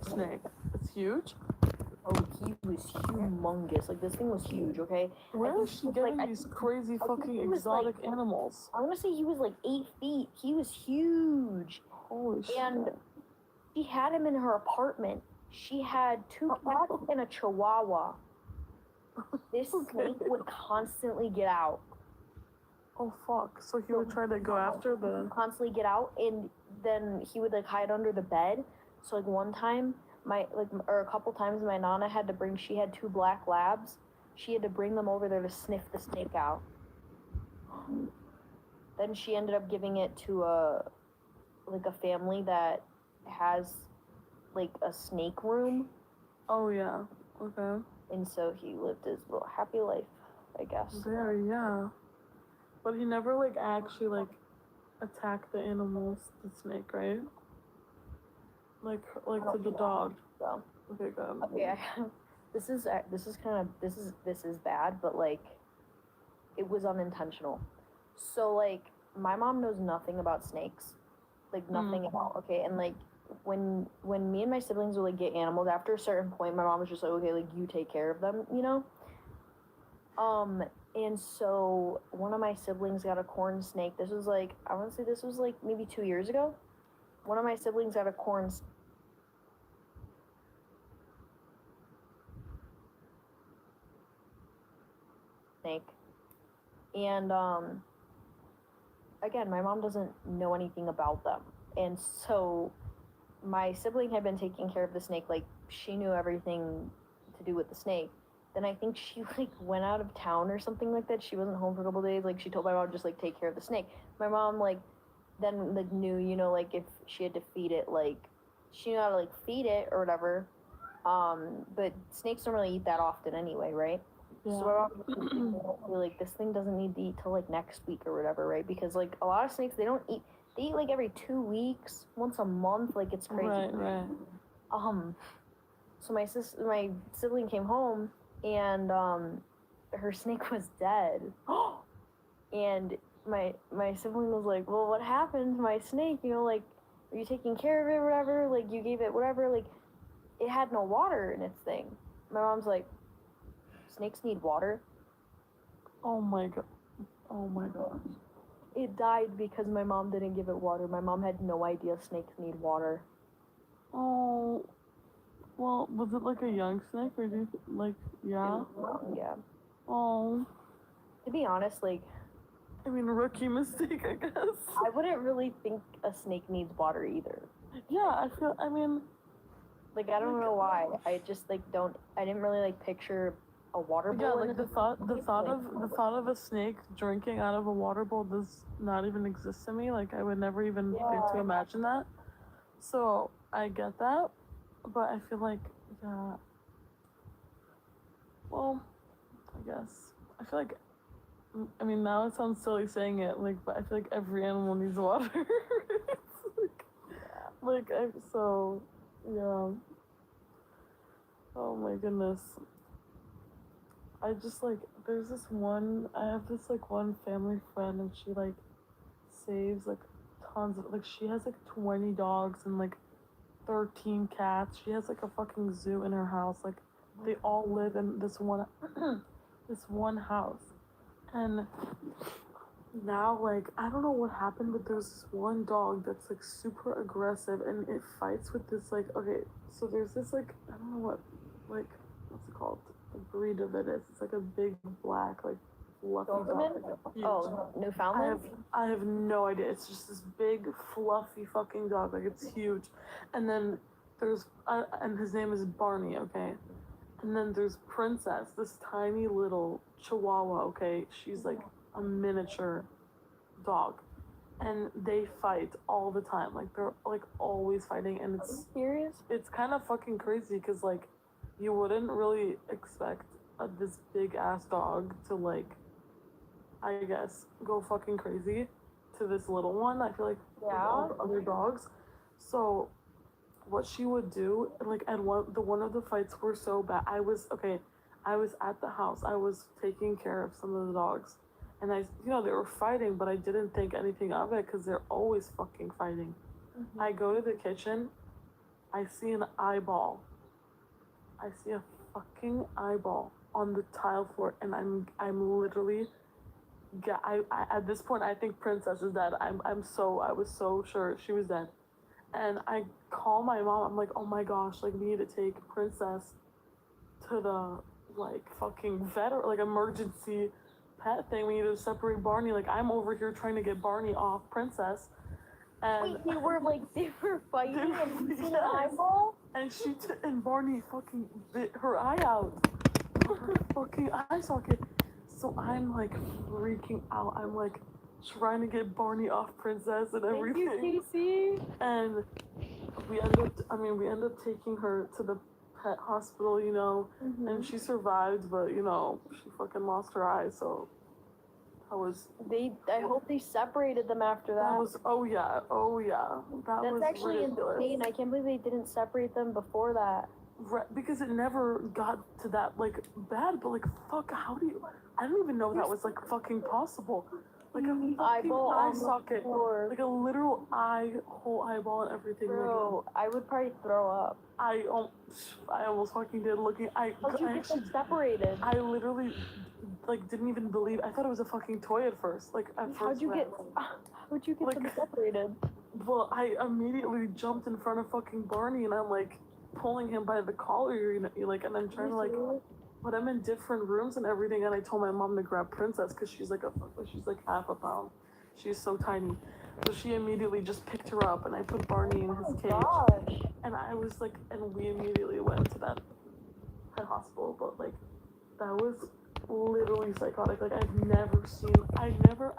snake. It's huge. Oh, he was humongous. Like, this thing was huge, okay? Where is she getting these crazy fucking exotic animals? I want to say he was like 8 feet. He was huge. Holy shit. And she had him in her apartment. She had 2 cats and a chihuahua. This snake would constantly get out. Oh, fuck. So he would try to go after the... Constantly get out, and then he would, like, hide under the bed. So, like, one time, or a couple times, my nana had to bring... She had 2 black labs. She had to bring them over there to sniff the snake out. Then she ended up giving it to a family that has, like, a snake room. Oh, yeah. Okay. And so he lived his little happy life, I guess. There, yeah. But he never, like, actually, like, attacked the animals, the snake, right? Like to the dog. So. Okay, good. Okay, this is bad, but, like, it was unintentional. So, like, my mom knows nothing about snakes. Like, nothing at all, okay? And, like, when me and my siblings would, like, get animals, after a certain point, my mom was just like, okay, like, you take care of them, you know? And so one of my siblings got a corn snake. This was, like, I want to say this was, like, maybe 2 years ago. One of my siblings got a corn snake. And, again, my mom doesn't know anything about them. And so my sibling had been taking care of the snake, like, she knew everything to do with the snake. Then I think she, like, went out of town or something like that. She wasn't home for a couple of days. Like, she told my mom just, like, take care of the snake. My mom, like, then, like, knew, you know, like, if she had to feed it, like, she knew how to, like, feed it or whatever. But snakes don't really eat that often anyway, right? Yeah. So my mom was like, this thing doesn't need to eat till, like, next week or whatever, right? Because, like, a lot of snakes, they don't eat. They eat, like, every 2 weeks, once a month. Like, it's crazy. Right. So my sibling came home, and her snake was dead. And my sibling was like, well, what happened to my snake? You know, like, are you taking care of it or whatever? Like, you gave it whatever. Like, it had no water in its thing. My mom's like, snakes need water. Oh my gosh. It died because my mom didn't give it water. My mom had no idea snakes need water. Oh, well, was it like a young snake, or did you, like, yeah? Yeah. Oh. To be honest, like, I mean, rookie mistake, I guess. I wouldn't really think a snake needs water either. Yeah, like, I don't know why. I just, like, I didn't really, like, picture a water bowl. Yeah, like, the thought of a snake drinking out of a water bowl does not even exist to me. Like, I would never even think to imagine that. So, I get that, but I feel like, yeah, well, I guess. I feel like, I mean, now it sounds silly saying it, like, but I feel like every animal needs water. Yeah. Oh my goodness. I just, like, I have this, like, one family friend, and she, like, saves, like, tons of, like, she has, like, 20 dogs and, like, 13 cats. She has, like, a fucking zoo in her house. Like, they all live in this one house. And now, like, I don't know what happened, but there's this one dog that's, like, super aggressive, and it fights with this, like, okay, so there's this, like, I don't know what, like, what's it called? The breed of it is. It's, like, a big, black, like, fluffy dog. Like, oh, Newfoundland? I have no idea. It's just this big, fluffy fucking dog. Like, it's huge. And then there's, and his name is Barney, okay? And then there's Princess, this tiny little chihuahua, okay? She's, like, a miniature dog. And they fight all the time. Like, they're, like, always fighting. And it's... Are you serious? It's kind of fucking crazy, because, like, you wouldn't really expect this big-ass dog to, like, I guess, go fucking crazy to this little one. I feel like all the other dogs. So what she would do, like, and one of the fights were so bad. I was at the house. I was taking care of some of the dogs. And they were fighting, but I didn't think anything of it because they're always fucking fighting. Mm-hmm. I go to the kitchen. I see an eyeball. I see a fucking eyeball on the tile floor, and I'm literally. I at this point I think Princess is dead. I was so sure she was dead, and I call my mom. I'm like, oh my gosh, like we need to take Princess to the like fucking vet or like emergency pet thing. We need to separate Barney. Like I'm over here trying to get Barney off Princess, and Wait, they were fighting and yes. missing an eyeball? And and Barney fucking bit her eye out, her fucking eye socket. So I'm like freaking out. I'm like trying to get Barney off Princess and everything. Thank you, Casey. And we end up taking her to the pet hospital, you know, and she survived, but you know, she fucking lost her eye, so that was. I hope they separated them after that. That was oh yeah. That's actually ridiculous. insane. I can't believe they didn't separate them before that. Right, because it never got to that like bad, but like fuck, how do you? I don't even know if that was like fucking possible. Like a fucking eyeball eye on the socket, floor. like a literal whole eyeball and everything. Bro, I would probably throw up. I almost fucking did. Looking, How'd you get them separated? I literally like didn't even believe. I thought it was a fucking toy at first. Like at first. How'd you get them separated? Well, I immediately jumped in front of fucking Barney, and I'm like pulling him by the collar, you know, like, and I'm trying to like put him in different rooms and everything. And I told my mom to grab Princess because she's like half a pound. She's so tiny. So she immediately just picked her up, and I put Barney in his cage. Gosh. And I was like, and we immediately went to that pet hospital. But like, that was literally psychotic. Like I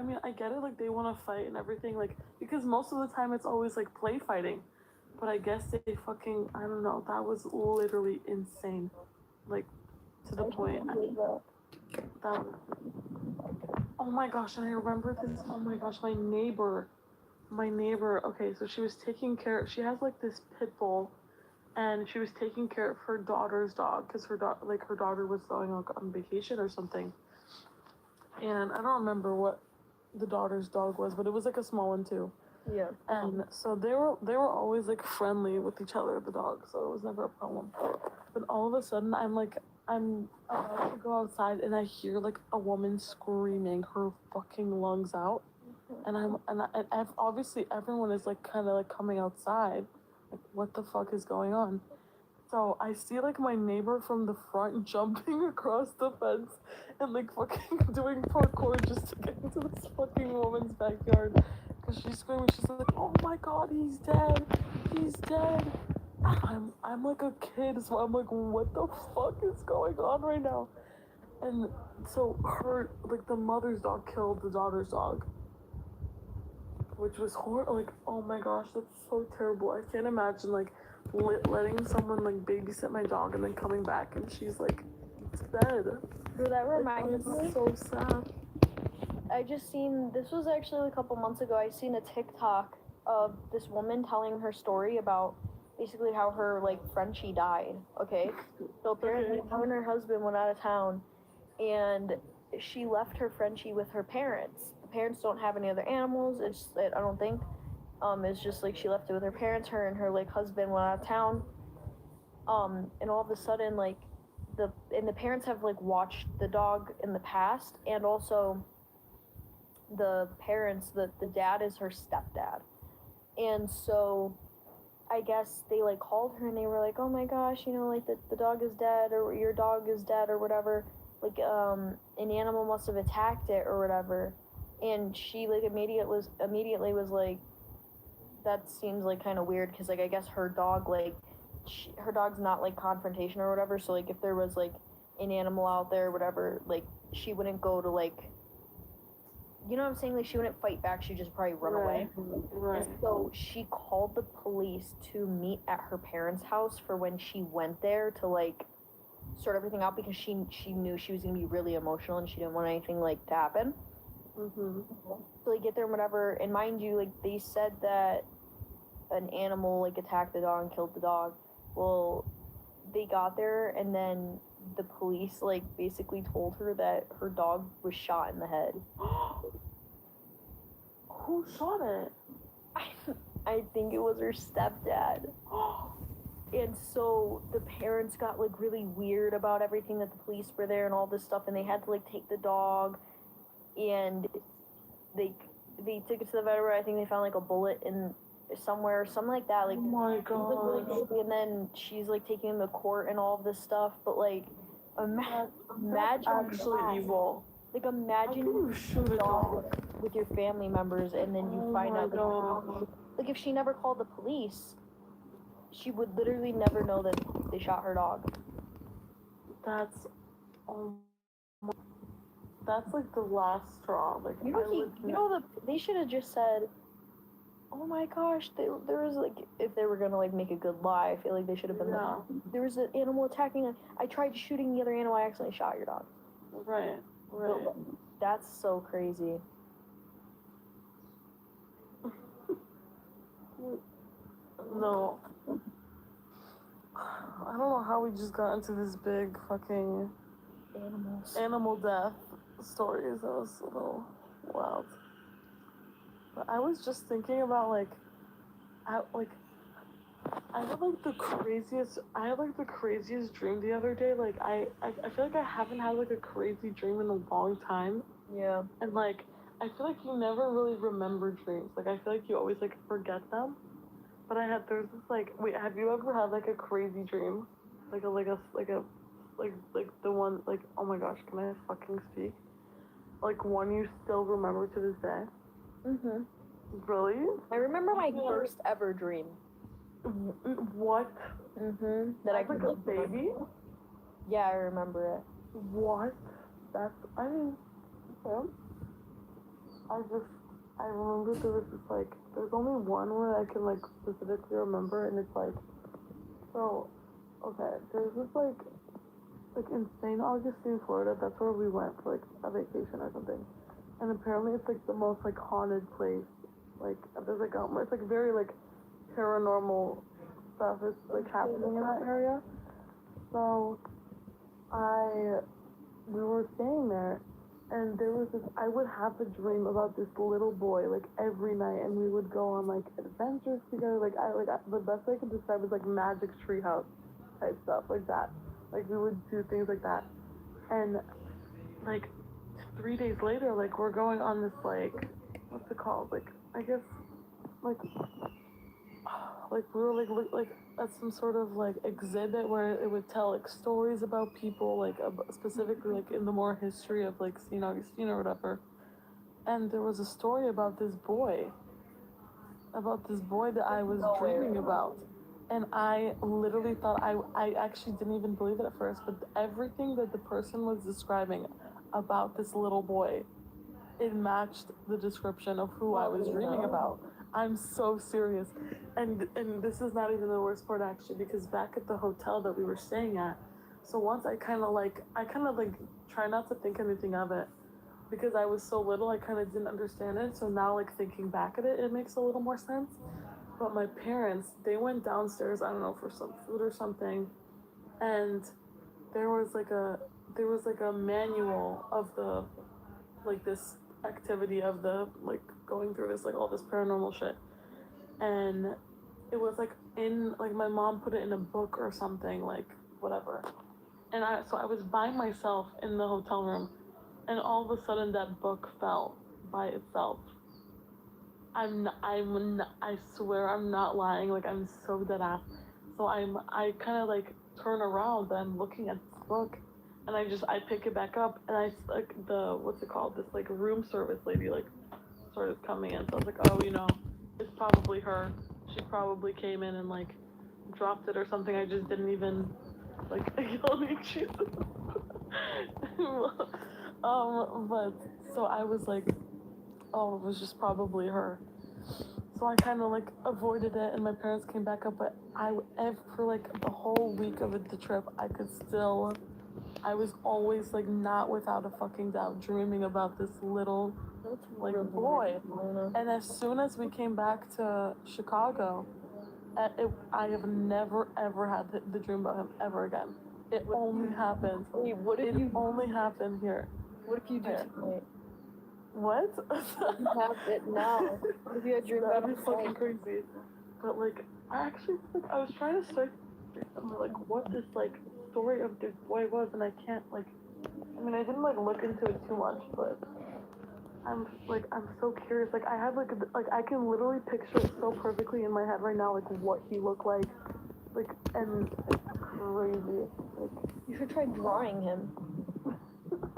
mean, I get it. Like they want to fight and everything. Like because most of the time it's always like play fighting. But I guess they fucking, I don't know, that was literally insane. Like, to the point. Oh my gosh, and I remember this, oh my gosh, my neighbor, okay, so she was taking care, she has like this pit bull, and she was taking care of her daughter's dog, because her daughter was going on vacation or something. And I don't remember what the daughter's dog was, but it was like a small one too. Yeah. And so they were always like friendly with each other, the dogs, so it was never a problem. But all of a sudden I'm about to go outside and I hear like a woman screaming her fucking lungs out. And obviously everyone is like kind of like coming outside. Like what the fuck is going on? So I see like my neighbor from the front jumping across the fence and like fucking doing parkour just to get into this fucking woman's backyard. Cause she's screaming, she's like, oh my god, he's dead. I'm like a kid, so I'm like, what the fuck is going on right now? And so the mother's dog killed the daughter's dog. Which was horrible, like, oh my gosh, that's so terrible. I can't imagine, like, letting someone, like, babysit my dog and then coming back and she's, like, dead. Bro, that reminds me. So sad. I just seen, this was actually a couple months ago, I seen a TikTok of this woman telling her story about basically how her, like, Frenchie died, okay? So apparently her and her husband went out of town, and she left her Frenchie with her parents. The parents don't have any other animals, I don't think. It's just, like, she left it with her parents, her and her, like, husband went out of town, and all of a sudden, like, the parents have, like, watched the dog in the past, and also the parents, the dad is her stepdad. And so I guess they like called her and they were like, oh my gosh, you know, like the dog is dead, or your dog is dead, or whatever, like an animal must have attacked it or whatever. And she like immediately was like, that seems like kind of weird, because like I guess her dog, like her dog's not like confrontation or whatever, so like if there was like an animal out there or whatever, like she wouldn't go to like, you know what I'm saying? Like, she wouldn't fight back. She'd just probably run away. Right. And so she called the police to meet at her parents' house for when she went there to, like, sort everything out, because she knew she was going to be really emotional and she didn't want anything, like, to happen. Mm-hmm. So they get there and whatever. And mind you, like, they said that an animal, like, attacked the dog and killed the dog. Well, they got there and then the police, like, basically told her that her dog was shot in the head. Who shot it? I think it was her stepdad. And so the parents got like really weird about everything, that the police were there and all this stuff, and they had to like take the dog, and they they took it to the veterinary. I think they found like a bullet in somewhere or something like that. Like, Oh my it was, like, really gosh. crazy. And then she's like taking him to court and all of this stuff. But like, That's imagine actually that. evil. Like, How imagine can you shoot a dog? with your family members, and then you Oh find my out gosh. like if she never called the police, she would literally never know that they shot her dog. That's oh my, that's like the last straw. Like You know, they should have just said, "Oh my gosh, there was like, if they were gonna like make a good lie, I feel like they should have been yeah. like, there was an animal attacking us. I tried shooting the other animal. I accidentally shot your dog." Right. Right. That's so crazy. No. I don't know how we just got into this big fucking animal death stories. That was a little wild. But I was just thinking about I had like the craziest dream the other day. Like I feel like I haven't had like a crazy dream in a long time. Yeah. And like I feel like you never really remember dreams. Like I feel like you always like forget them. But there's this like, wait, have you ever had like a crazy dream? Like the one, like, oh my gosh, can I fucking speak? Like one you still remember to this day? Mm-hmm. Really? I remember my first ever dream. What? Mm-hmm. That I As like could a baby? Yeah, I remember it. What? That's, I mean, okay. I remember there was this like, there's only one where I can like specifically remember, and it's like, so, okay, there's this like in St. Augustine, Florida, that's where we went for like a vacation or something. And apparently it's like the most like haunted place. Like there's like it's like very like paranormal stuff is like happening in that area. So we were staying there, and there was this, I would have a dream about this little boy like every night, and we would go on like adventures together. The best way I can describe is like magic treehouse type stuff like that. Like we would do things like that, and like 3 days later, like we're going on this like, what's it called? Like I guess like we were like at some sort of like exhibit where it would tell like stories about people, like specifically like in the more history of like St. Augustine or whatever. And there was a story about this boy that I was dreaming about. And I literally thought, I actually didn't even believe it at first, but everything that the person was describing about this little boy, it matched the description of who I was dreaming about. I'm so serious. And this is not even the worst part actually, because back at the hotel that we were staying at, so once I kind of like try not to think anything of it, because I was so little, I kind of didn't understand it. So now like thinking back at it, it makes a little more sense. But my parents, they went downstairs, I don't know, for some food or something, and there was like a manual of the like this activity of the like going through this like all this paranormal shit. And it was like in like my mom put it in a book or something, like whatever. And I was by myself in the hotel room, and all of a sudden that book fell by itself. I swear I'm not lying, like I'm so dead ass. So I kind of like turn around and I'm looking at this book, and I pick it back up, and I like the, what's it called, this like room service lady like started coming in. So I was like, oh, it's probably her. She probably came in and like dropped it or something. I just didn't even like Jesus. But so I was like, oh, it was just probably her. So I kind of like avoided it, and my parents came back up. But for like the whole week of the trip, I was always like not without a fucking doubt dreaming about this little like boy. And as soon as we came back to Chicago, I have never ever had the dream about him ever again. It only happened. Wait, what if It you only happened here. What if you do tonight? What? You have it now. What if you had a dream about That'd be fucking crazy. But like, I actually like I was trying to start what this like story of this boy was, and I can't like. I mean, I didn't like look into it too much, but I'm so curious. Like I have like I can literally picture it so perfectly in my head right now, like what he looked like, and it's crazy. Like You should try drawing him.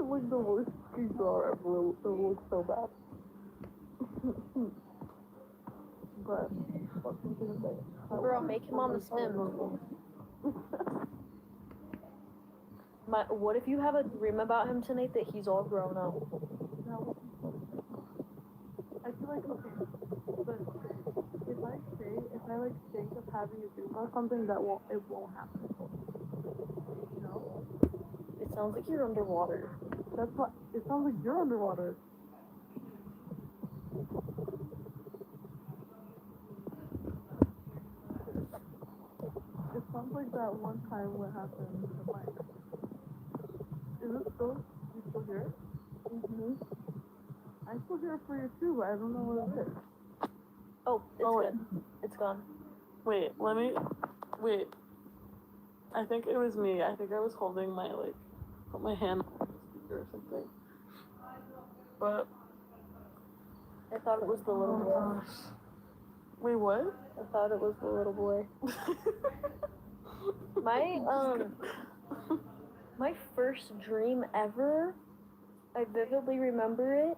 like the worst ski drawer ever. It looks so bad. But what was I gonna say? Girl, make him on The Sims. What if you have a dream about him tonight that he's all grown up? I feel like okay, but if I like think of having a dream about something that won't happen. You know? It sounds like you're underwater. That's what it sounds like you're underwater. It sounds like that one time what happened with my is it still you still hear it? I still hear it for you too, but I don't know what it is. Oh, it's good. It's gone. Wait. I think it was me. I think I was holding my put my hand on the speaker or something. But I thought it was the little boy. Wait, what? I thought it was the little boy. My first dream ever, I vividly remember it.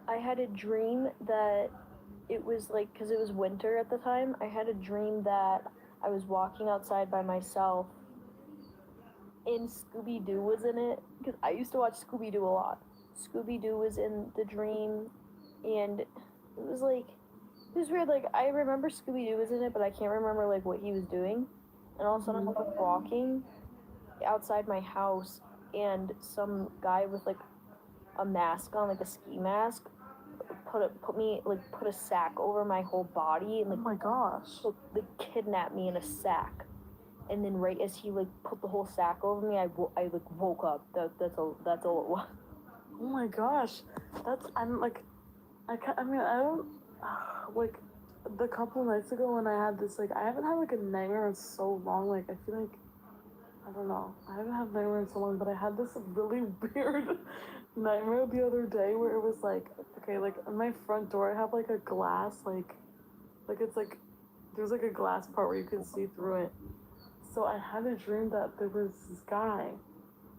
I had a dream that it was like, because it was winter at the time, I had a dream that I was walking outside by myself and Scooby-Doo was in it, because I used to watch Scooby-Doo a lot. Scooby-Doo was in the dream, and it was like, it was weird, like, I remember Scooby-Doo was in it, but I can't remember, like, what he was doing. And all of a sudden, I was walking outside my house, and some guy with, like, a mask on, like a ski mask, put a sack over my whole body, and, like, oh my gosh. Like, kidnapped me in a sack. And then right as he, like, put the whole sack over me, I woke up. That's all it was. Oh my gosh. Like, the couple nights ago when I had this, like, I haven't had, like, a nightmare in so long, like, I feel like, I don't know, I haven't had a nightmare in so long, but I had this really weird nightmare the other day where it was, like, okay, like, on my front door, I have, like, a glass, like, it's, like, there's, like, a glass part where you can see through it, so I had a dream that there was this guy,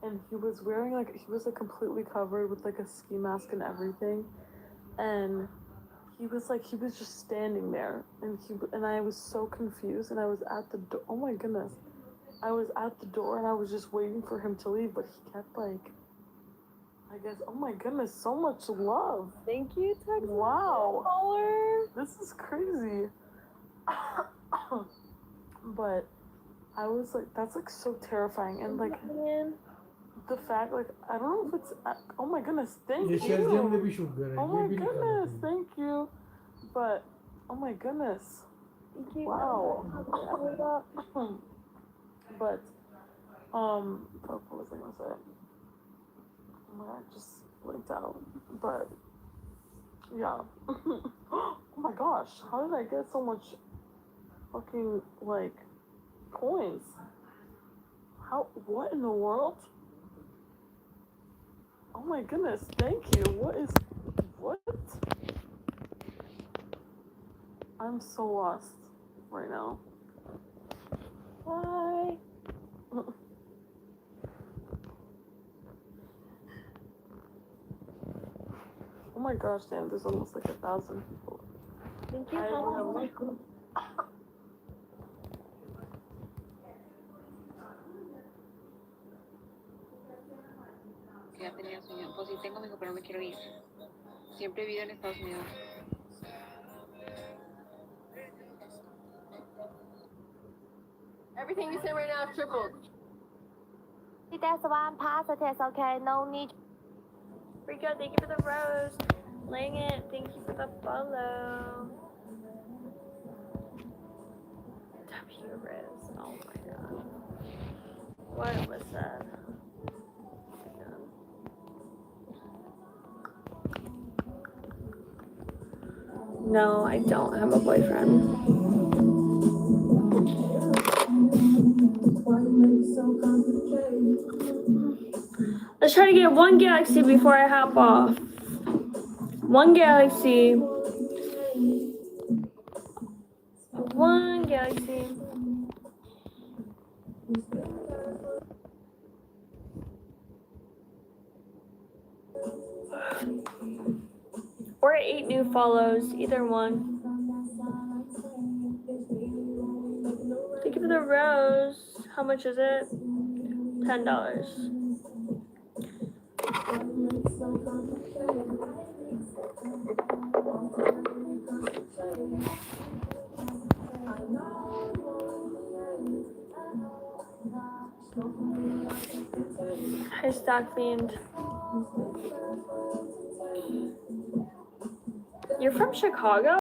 and he was wearing, like, he was, like, completely covered with, like, a ski mask and everything, and he was just standing there, and I was so confused, and I was at the door. Oh my goodness, I was at the door, and I was just waiting for him to leave, but he kept I guess. Oh my goodness, so much love. Thank you, Texas. Wow, Caller. this is crazy. But I was like, that's like so terrifying, and like the fact, like, I don't know if it's. Oh my goodness, thank you. Oh my goodness, thank you. But oh my goodness. Thank you. Wow. But what was I gonna say? Oh my god, I just blinked out. But yeah. Oh my gosh, how did I get so much fucking like coins? What in the world? Oh my goodness, thank you. What? I'm so lost right now. Bye. Oh my gosh, damn, there's almost like 1,000 people. Thank you. Ya tenía sueño. Pues sí tengo, mijo, pero no me quiero ir. Siempre he vivido en Estados Unidos. Everything you say right now is tripled. That's why I'm positive, okay? No need. Rico, thank you for the rose. Laying it, thank you for the follow. W Riz, oh my god. What was that? No, I don't have a boyfriend. Let's try to get one galaxy before I hop off. One galaxy. One galaxy. Or 8 new follows, either one. Thank you for the rose. How much is it? $10. Hi, Stock Fiend. You're from Chicago?